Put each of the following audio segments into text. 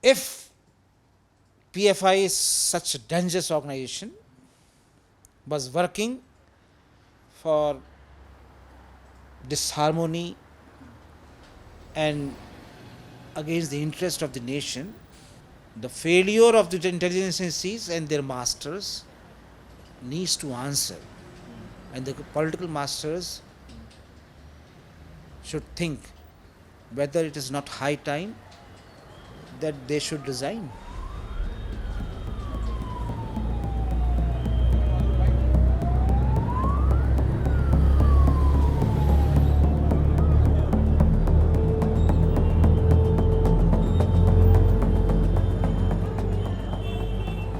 If PFI is such a dangerous organization, was working for disharmony and against the interest of the nation, the failure of the intelligence agencies and their masters needs to answer, and the political masters should think whether it is not high time that they should resign.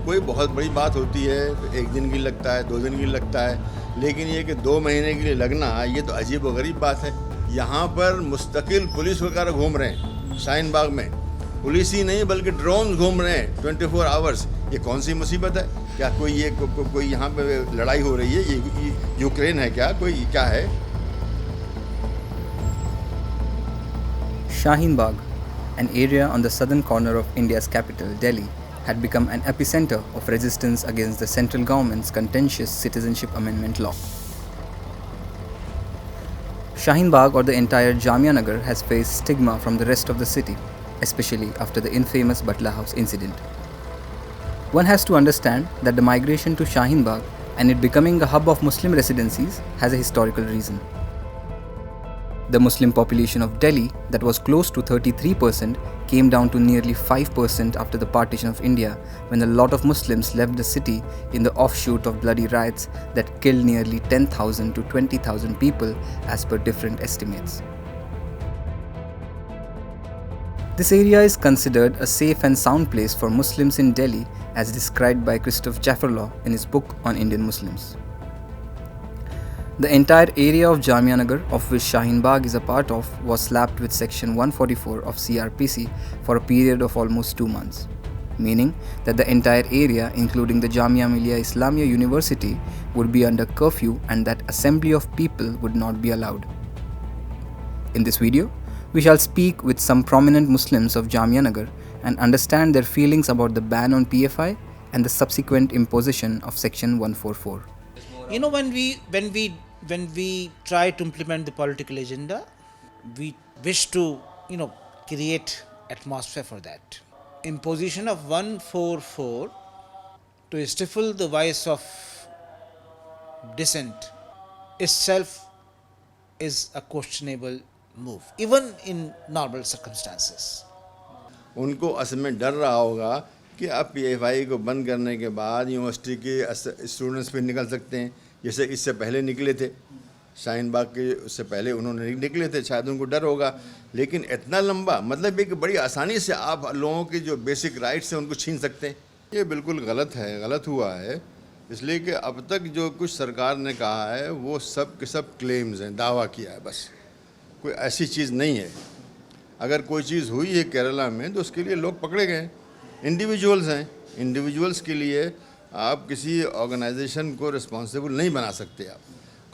कोई बहुत बड़ी बात होती है तो एक दिन की लगता है, 2 दिन की लगता है, लेकिन ये कि 2 महीने के लिए लगना, ये तो अजीब व गरीब बात है। यहाँ पर मुस्तकिल पुलिस वगैरह घूम रहे हैं शाहीन बाग में, पुलिस ही नहीं बल्कि ड्रोन घूम रहे हैं 24 आवर्स। ये कौन सी मुसीबत है? क्या कोई यहाँ पे लड़ाई हो रही है? ये यूक्रेन है क्या? कोई क्या है? Shaheen Bag, an area on the southern corner of India's capital, Delhi, had become an epicenter of resistance against the central government's contentious Citizenship Amendment law. Shaheen Bag, or the entire Jamia Nagar, has faced stigma from the rest of the city, especially after the infamous Butler House incident. One has to understand that the migration to Shaheen Bag and it becoming a hub of Muslim residencies has a historical reason. The Muslim population of Delhi, that was close to 33%, came down to nearly 5% after the partition of India, when a lot of Muslims left the city in the offshoot of bloody riots that killed nearly 10,000 to 20,000 people as per different estimates. This area is considered a safe and sound place for Muslims in Delhi, as described by Christoph Jafferlaw in his book on Indian Muslims. The entire area of Jamia Nagar, of which Shaheen Bag is a part of, was slapped with Section 144 of CrPC for a period of almost 2 months, meaning that the entire area, including the Jamia MIllia Islamia University, would be under curfew and that assembly of people would not be allowed. In this video, we shall speak with some prominent Muslims of Jamia Nagar and understand their feelings about the ban on PFI and the subsequent imposition of Section 144. You know, when we try to implement the political agenda, we wish to, create atmosphere for that. Imposition of 144 to stifle the voice of dissent itself is a questionable move, even in normal circumstances. उनको असल में डर रहा होगा कि अब PFI को बंद करने के बाद यूनिवर्सिटी के स्टूडेंट्स भी निकल सकते हैं, जैसे इससे पहले निकले थे। शाहीन बाग के उससे पहले उन्होंने निकले थे, शायद उनको डर होगा। लेकिन इतना लंबा मतलब एक बड़ी आसानी से आप लोगों के जो बेसिक राइट्स हैं उनको छीन सकते हैं। ये बिल्कुल गलत है, गलत हुआ है, इसलिए कि अब तक जो कुछ सरकार ने कहा है वो सब के सब क्लेम्स हैं, दावा किया है, बस कोई ऐसी चीज़ नहीं है। अगर कोई चीज़ हुई है केरला में तो उसके लिए लोग पकड़े गए, इंडिविजुअल्स हैं। इंडिविजुअल्स के लिए आप किसी ऑर्गेनाइजेशन को रिस्पॉन्सिबल नहीं बना सकते। आप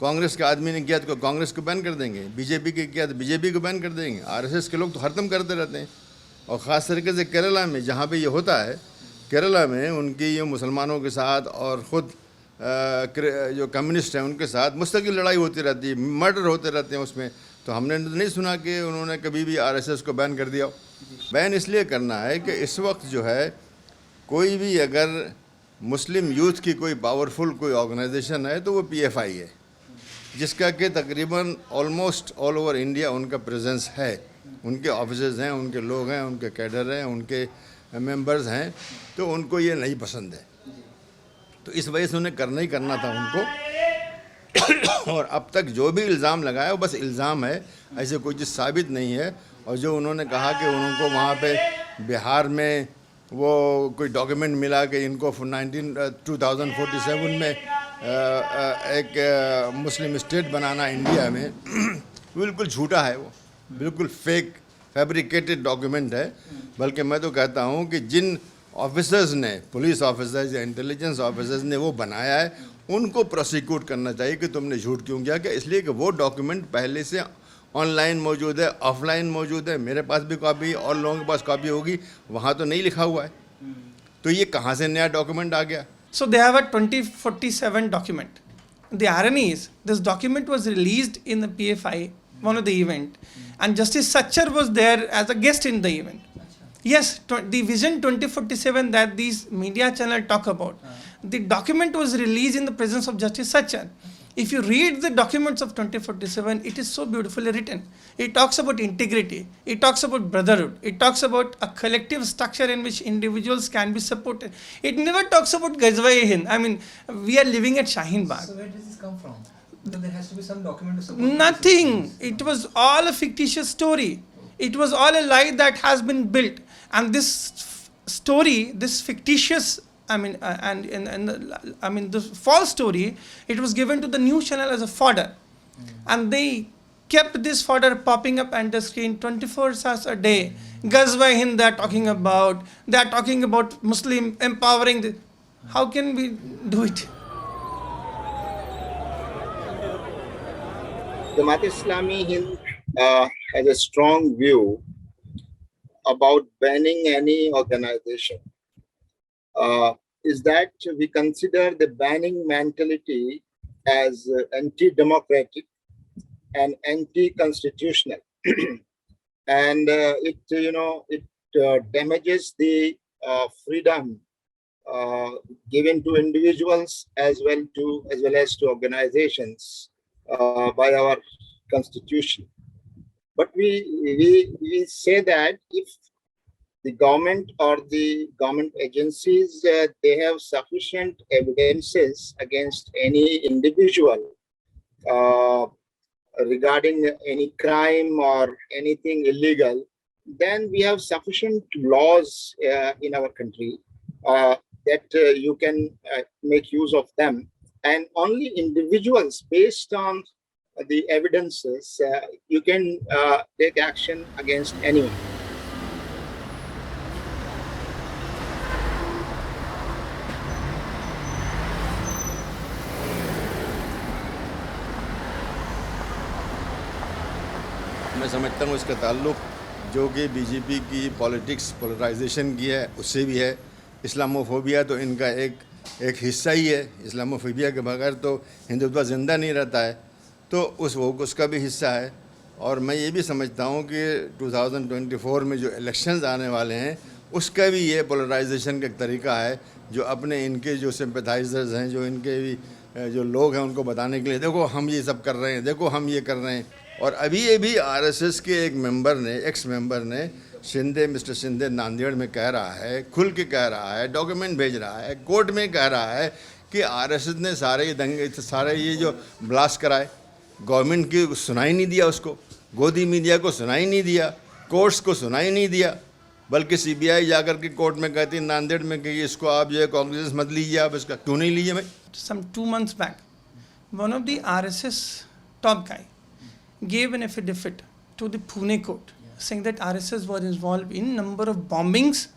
कांग्रेस के आदमी ने किया तो कांग्रेस को बैन कर देंगे, बीजेपी के किया तो बीजेपी को बैन कर देंगे, आरएसएस के लोग तो हरदम करते रहते हैं। और ख़ास तरीके से केरला में जहाँ पे ये होता है, केरला में उनकी ये मुसलमानों के साथ और ख़ुद जो कम्युनिस्ट हैं उनके साथ मुस्तकिल लड़ाई होती रहती है, मर्डर होते रहते हैं उसमें। तो हमने नहीं सुना कि उन्होंने कभी भी आरएसएस को बैन कर दिया। बैन इसलिए करना है कि इस वक्त जो है कोई भी अगर मुस्लिम यूथ की कोई पावरफुल कोई ऑर्गेनाइजेशन है तो वो PFI है, जिसका कि तकरीबन ऑलमोस्ट ऑल ओवर इंडिया उनका प्रेजेंस है, उनके ऑफिसेज हैं, उनके लोग हैं, उनके कैडर हैं, उनके मेंबर्स हैं। तो उनको ये नहीं पसंद है, तो इस वजह से उन्हें करना ही करना था उनको। और अब तक जो भी इल्ज़ाम लगाया वो बस इल्ज़ाम है, ऐसे कोई चीज़ साबित नहीं है। और जो उन्होंने कहा कि उनको वहाँ पे बिहार में वो कोई डॉक्यूमेंट मिला कि इनको 2047 में एक मुस्लिम स्टेट बनाना इंडिया में, बिल्कुल झूठा है, वो बिल्कुल फेक फैब्रिकेटेड डॉक्यूमेंट है। बल्कि मैं तो कहता हूँ कि जिन ऑफिसर्स ने, पुलिस ऑफिसर्स या इंटेलिजेंस ऑफिसर्स ने वो बनाया है, उनको प्रोसिक्यूट करना चाहिए कि तुमने झूठ क्यों किया। कि इसलिए कि वो डॉक्यूमेंट पहले से ऑनलाइन मौजूद है, ऑफलाइन मौजूद है, मेरे पास भी कॉपी है और लोगों के पास कॉपी होगी, वहाँ तो नहीं लिखा हुआ है। तो ये कहाँ से नया डॉक्यूमेंट आ गया? So they have a 2047 document. The irony is this document was released in the PFI, one of the event, and Justice Satchar was there as a guest in the event. Yes, the Vision 2047 that these media channels talk about, the document was released in the presence of Justice Satchar. If you read the documents of 2047, it is so beautifully written. It talks about integrity. It talks about brotherhood. It talks about a collective structure in which individuals can be supported. It never talks about Ghazwa-e-Hind. I mean, we are living at Shaheen Bag. So where does this come from? Because there has to be some document to support. Nothing. It was all a fictitious story. It was all a lie that has been built. And this story, this fictitious, I mean, the false story, it was given to the news channel as a fodder. And they kept this fodder popping up on the screen 24 hours a day. Ghazwa-e-Hind they are talking about. They are talking about Muslim empowering. How can we do it? Jamaat Islami Hind has a strong view about banning any organization. Is that we consider the banning mentality as anti-democratic and anti-constitutional, and it damages the freedom given to individuals as well as to organizations by our constitution. But we say that if the government or the government agencies, they have sufficient evidences against any individual regarding any crime or anything illegal, then we have sufficient laws in our country that you can make use of them. And only individuals, based on the evidences, you can take action against anyone. मैं समझता हूँ इसका ताल्लुक जो कि BJP की politics polarisation की है उससे भी है। इस्लामोफोबिया तो इनका एक हिस्सा ही है। इस्लामोफोबिया के बगैर तो हिंदुत्व ज़िंदा नहीं रहता है, तो उसका भी हिस्सा है। और मैं ये भी समझता हूँ कि 2024 में जो इलेक्शंस आने वाले हैं उसका भी ये पोलराइजेशन का एक तरीका है, जो अपने इनके जो सिंपैथाइजर्स हैं, जो इनके भी जो लोग हैं, उनको बताने के लिए देखो हम ये सब कर रहे हैं, देखो हम ये कर रहे हैं। और अभी ये भी आरएसएस के एक मेंबर ने, एक्स मेंबर ने, मिस्टर शिंदे नांदेड़ में कह रहा है, खुल के कह रहा है, डॉक्यूमेंट भेज रहा है, कोर्ट में कह रहा है कि आरएसएस ने सारे ये जो ब्लास्ट कराए, गवर्नमेंट की सुनाई नहीं दिया, उसको गोदी मीडिया को सुनाई नहीं दिया, कोर्ट्स को सुनाई नहीं दिया, बल्कि सीबीआई जाकर के कोर्ट में कहती नांदेड़ में कि इसको आप जो है कांग्रेस मत लीजिए, आप इसका क्यों नहीं लीजिए भाई। Some 2 months back, one of the RSS top guy gave an affidavit to the Pune court saying that RSS was involved in number of bombings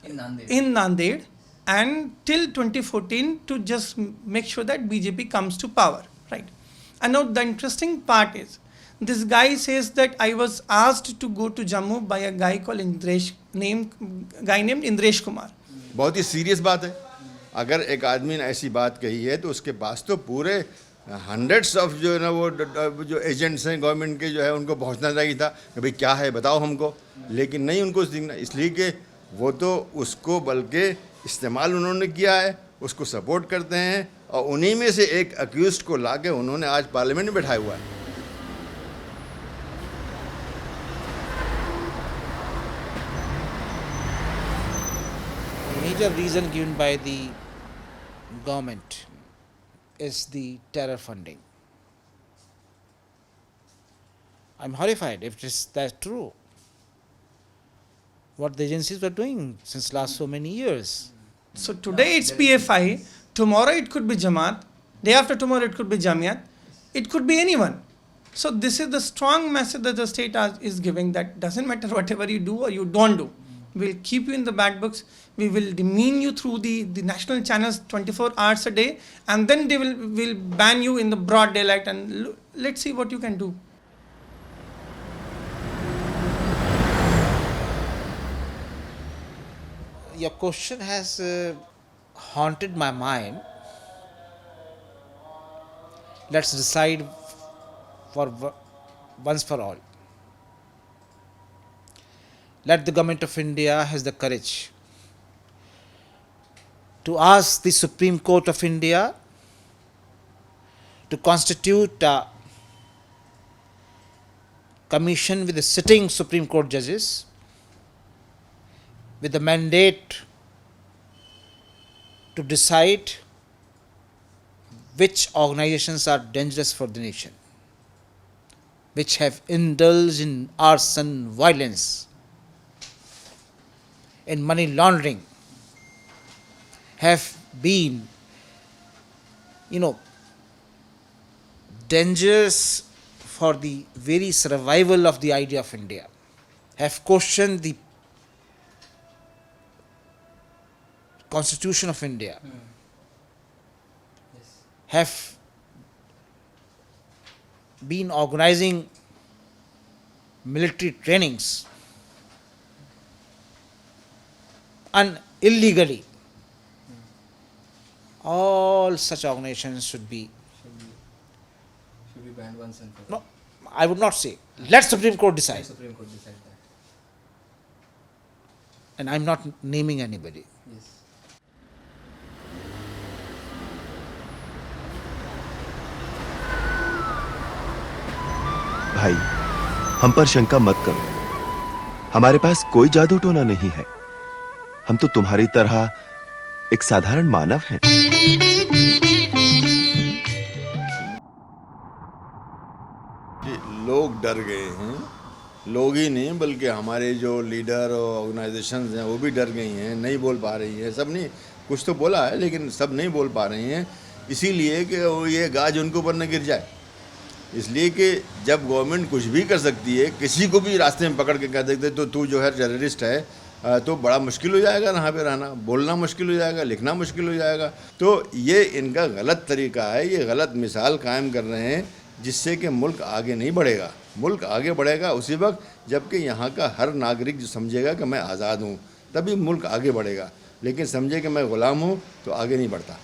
in Nanded and till 2014 to just make sure that BJP comes to power, right? And now the interesting part is, this guy says that I was asked to go to Jammu by a guy called named Indresh Kumar. बहुत ही serious बात है। अगर एक आदमी ने ऐसी बात कही है तो उसके पास तो पूरे हंड्रेड्स ऑफ जो है ना वो जो एजेंट्स हैं गवर्नमेंट के जो है उनको पहुंचना चाहिए था कि भाई क्या है बताओ हमको, लेकिन नहीं उनको दिखना, इसलिए कि वो तो उसको बल्कि इस्तेमाल उन्होंने किया है, उसको सपोर्ट करते हैं और उन्हीं में से एक अक्यूज्ड को लाके उन्होंने आज पार्लियामेंट में बैठाया हुआ है। Major reason given by the government is the terror funding. I'm horrified if that's true. What the agencies were doing since last so many years. So today it's PFI, tomorrow it could be Jamaat, day after tomorrow it could be Jamiat, it could be anyone. So this is the strong message that the state is giving, that doesn't matter whatever you do or you don't do. We'll keep you in the bad books. We will demean you through the national channels 24 hours a day, and then they will ban you in the broad daylight, and let's see what you can do. your question has haunted my mind. Let's decide once for all. Let the government of India has the courage to ask the Supreme Court of India to constitute a commission with the sitting Supreme Court judges with the mandate to decide which organizations are dangerous for the nation, which have indulged in arson, violence, in money laundering, have been, dangerous for the very survival of the idea of India, have questioned the Constitution of India, have been organizing military trainings and illegally. All such organizations should be banned once and for no, I would not say. Let Supreme Court decide. Supreme Court decide that. And I'm not naming anybody. Yes. भाई, हम पर शंका मत करो। हमारे पास कोई जादू टोना नहीं है। हम तो तुम्हारी तरह एक साधारण मानव हैं। लोग डर गए हैं, लोग ही नहीं बल्कि हमारे जो लीडर और ऑर्गेनाइजेशंस हैं वो भी डर गई हैं, नहीं बोल पा रही हैं। सब नहीं, कुछ तो बोला है लेकिन सब नहीं बोल पा रही हैं, इसीलिए कि वो ये गाज उनके ऊपर न गिर जाए। इसलिए कि जब गवर्नमेंट कुछ भी कर सकती है, किसी को भी रास्ते में पकड़ के कह देते तो तू जो है टेररिस्ट है, तो बड़ा मुश्किल हो जाएगा यहाँ पे रहना, बोलना मुश्किल हो जाएगा, लिखना मुश्किल हो जाएगा। तो ये इनका गलत तरीका है, ये गलत मिसाल कायम कर रहे हैं जिससे कि मुल्क आगे नहीं बढ़ेगा। मुल्क आगे बढ़ेगा उसी वक्त जबकि यहाँ का हर नागरिक जो समझेगा कि मैं आज़ाद हूँ, तभी मुल्क आगे बढ़ेगा। लेकिन समझे कि मैं ग़ुलाम हूँ तो आगे नहीं बढ़ता।